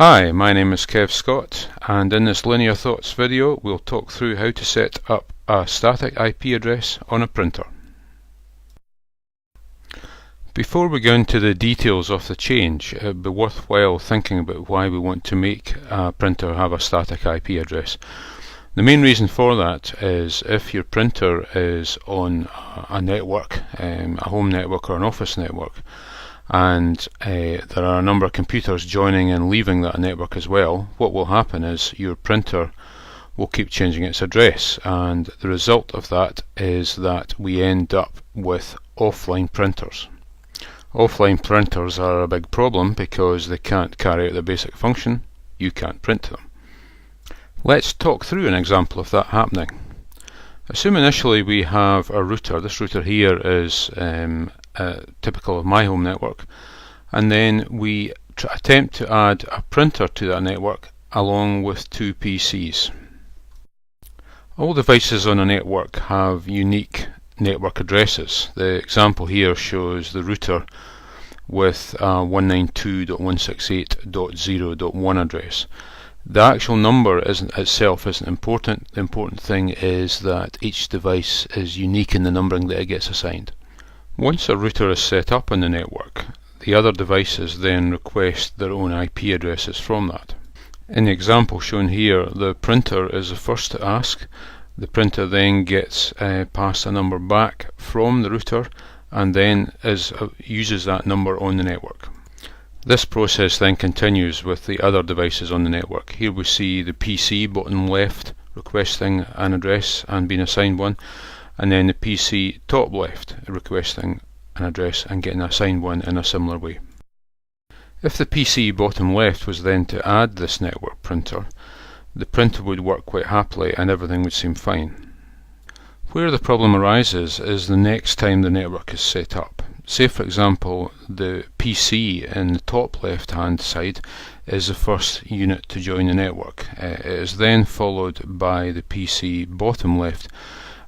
Hi, my name is Kev Scott, and in this Linear Thoughts video we'll talk through how to set up a static IP address on a printer. Before we go into the details of the change, it would be worthwhile thinking about why we want to make a printer have a static IP address. The main reason for that is if your printer is on a network, a home network or an office network, and there are a number of computers joining and leaving that network as well, what will happen is your printer will keep changing its address, and the result of that is that we end up with offline printers. Offline printers are a big problem because they can't carry out their basic function. You can't print to them. Let's talk through an example of that happening. Assume initially we have a router. This router here is typical of my home network, and then we attempt to add a printer to that network along with two PCs. All devices on a network have unique network addresses. The example here shows the router with 192.168.0.1 address. The actual number itself isn't important. The important thing is that each device is unique in the numbering that it gets assigned. Once a router is set up on the network, the other devices then request their own IP addresses from that. In the example shown here, the printer is the first to ask. The printer then gets passed a number back from the router and then uses that number on the network. This process then continues with the other devices on the network. Here we see the PC bottom left requesting an address and being assigned one, and then the PC top left requesting an address and getting assigned one in a similar way. If the PC bottom left was then to add this network printer, the printer would work quite happily and everything would seem fine. Where the problem arises is the next time the network is set up. Say for example the PC in the top left hand side is the first unit to join the network. It is then followed by the PC bottom left,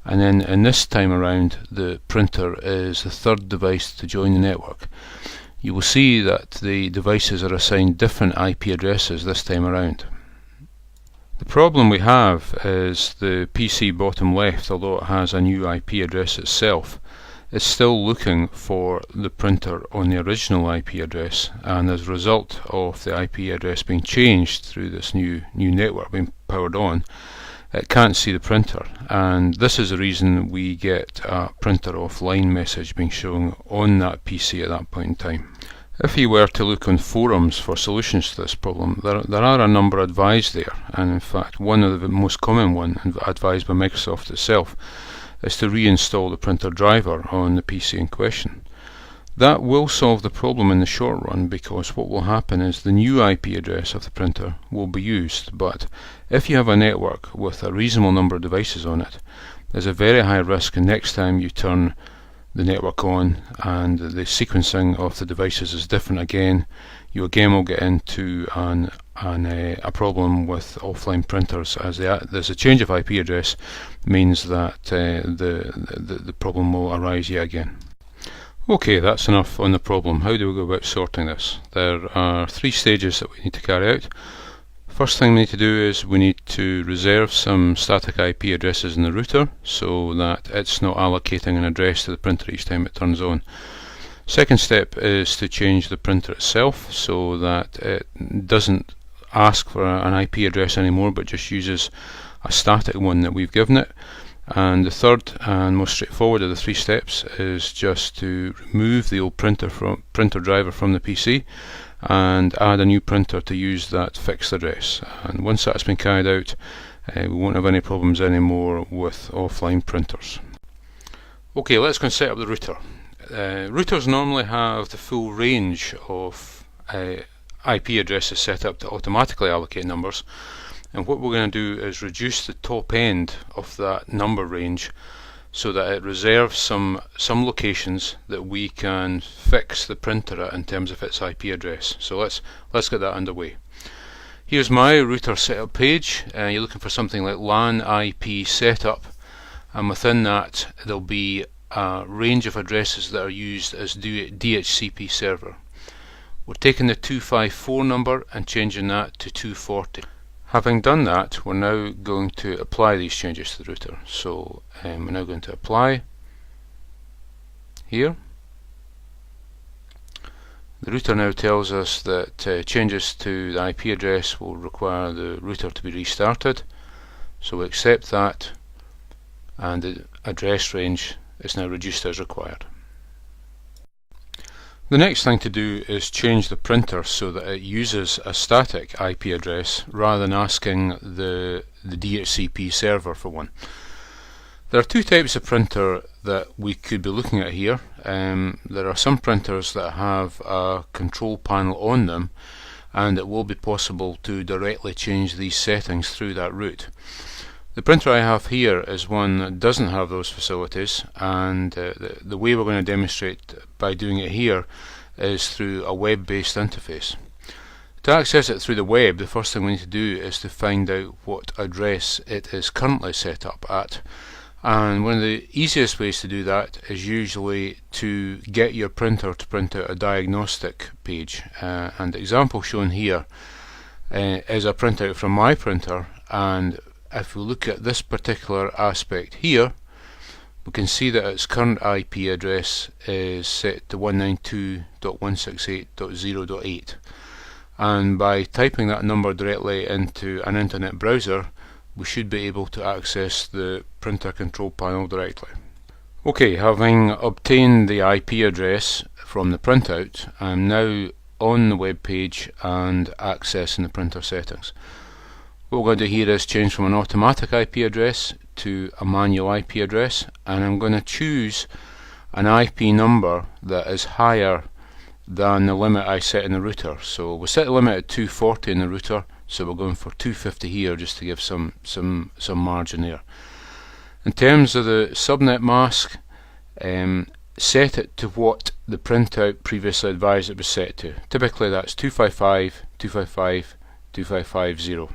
and then in this time around the printer is the third device to join the network. You will see that the devices are assigned different IP addresses this time around. The problem we have is the PC bottom left, although it has a new IP address itself, is still looking for the printer on the original IP address, and as a result of the IP address being changed through this new network being powered on, it can't see the printer, and this is the reason we get a printer offline message being shown on that PC at that point in time. If you were to look on forums for solutions to this problem, there are a number advised there, and in fact one of the most common one advised by Microsoft itself is to reinstall the printer driver on the PC in question. That will solve the problem in the short run, because what will happen is the new IP address of the printer will be used, but if you have a network with a reasonable number of devices on it, there's a very high risk, and next time you turn the network on and the sequencing of the devices is different again, you again will get into a problem with offline printers, as there's a change of IP address means that the problem will arise yet again. Okay, that's enough on the problem. How do we go about sorting this? There are three stages that we need to carry out. First thing we need to do is we need to reserve some static IP addresses in the router so that it's not allocating an address to the printer each time it turns on. Second step is to change the printer itself so that it doesn't ask for an IP address anymore but just uses a static one that we've given it. And the third and most straightforward of the three steps is just to remove the old printer driver from the PC and add a new printer to use that fixed address. And once that's been carried out, we won't have any problems anymore with offline printers. Okay, let's go and set up the router. Routers normally have the full range of IP addresses set up to automatically allocate numbers, and what we're going to do is reduce the top end of that number range so that it reserves some locations that we can fix the printer at in terms of its IP address. So let's get that underway. Here's my router setup page. You're looking for something like LAN IP setup, and within that there'll be a range of addresses that are used as DHCP server. We're taking the 254 number and changing that to 240. Having done that, we're now going to apply these changes to the router. So we're now going to apply here. The router now tells us that changes to the IP address will require the router to be restarted. So we accept that, and the address range is now reduced as required. The next thing to do is change the printer so that it uses a static IP address rather than asking the DHCP server for one. There are two types of printer that we could be looking at here. There are some printers that have a control panel on them, and it will be possible to directly change these settings through that route. The printer I have here is one that doesn't have those facilities, and the way we're going to demonstrate by doing it here is through a web-based interface. To access it through the web, the first thing we need to do is to find out what address it is currently set up at. And one of the easiest ways to do that is usually to get your printer to print out a diagnostic page. And the example shown here is a printout from my printer, and if we look at this particular aspect here, we can see that its current IP address is set to 192.168.0.8, and by typing that number directly into an internet browser, we should be able to access the printer control panel directly. Okay, having obtained the IP address from the printout, I'm now on the web page and accessing the printer settings. What we're going to do here is change from an automatic IP address to a manual IP address, and I'm going to choose an IP number that is higher than the limit I set in the router. So we set the limit at 240 in the router, so we're going for 250 here just to give some margin there. In terms of the subnet mask, set it to what the printout previously advised it was set to. Typically that's 255.255.255.0.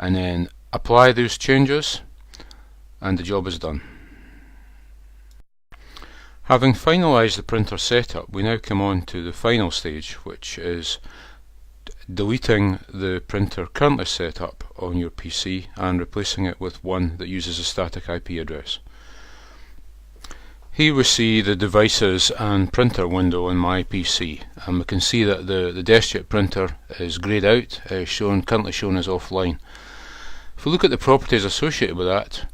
And then apply those changes, and the job is done. Having finalized the printer setup, we now come on to the final stage, which is deleting the printer currently set up on your PC and replacing it with one that uses a static IP address. Here we see the devices and printer window on my PC, and we can see that the DeskJet printer is greyed out, currently shown as offline. If we look at the properties associated with that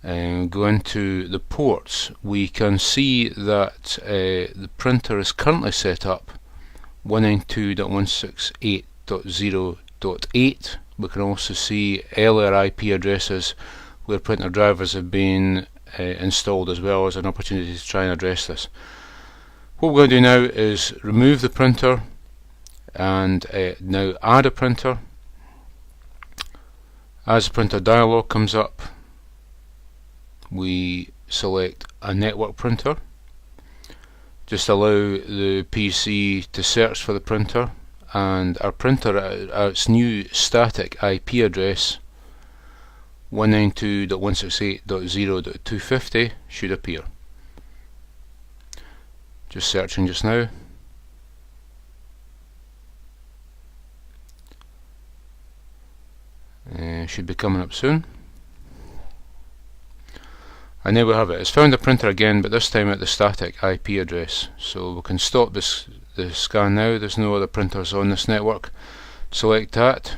and go into the ports, we can see that the printer is currently set up 192.168.0.8. We can also see earlier IP addresses where printer drivers have been installed, as well as an opportunity to try and address this. What we're going to do now is remove the printer and now add a printer. As the printer dialog comes up, we select a network printer. Just allow the PC to search for the printer, and our printer at its new static IP address 192.168.0.250 should appear. Just searching just now. Should be coming up soon. And there we have it. It's found the printer again, but this time at the static IP address. So we can stop the scan now. There's no other printers on this network. Select that.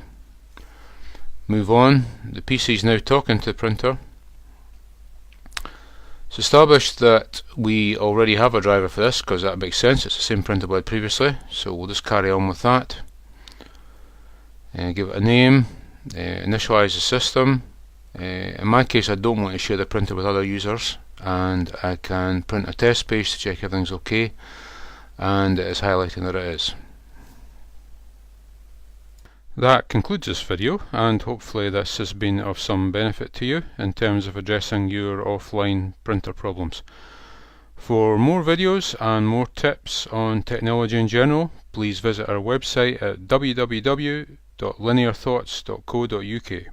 Move on. The PC is now talking to the printer. It's established that we already have a driver for this, because that makes sense. It's the same printer we had previously. So we'll just carry on with that. Give it a name. Initialize the system. In my case, I don't want to share the printer with other users, and I can print a test page to check everything's okay, and it is highlighting that it is. That concludes this video, and hopefully this has been of some benefit to you in terms of addressing your offline printer problems. For more videos and more tips on technology in general, please visit our website at www.linearthoughts.co.uk.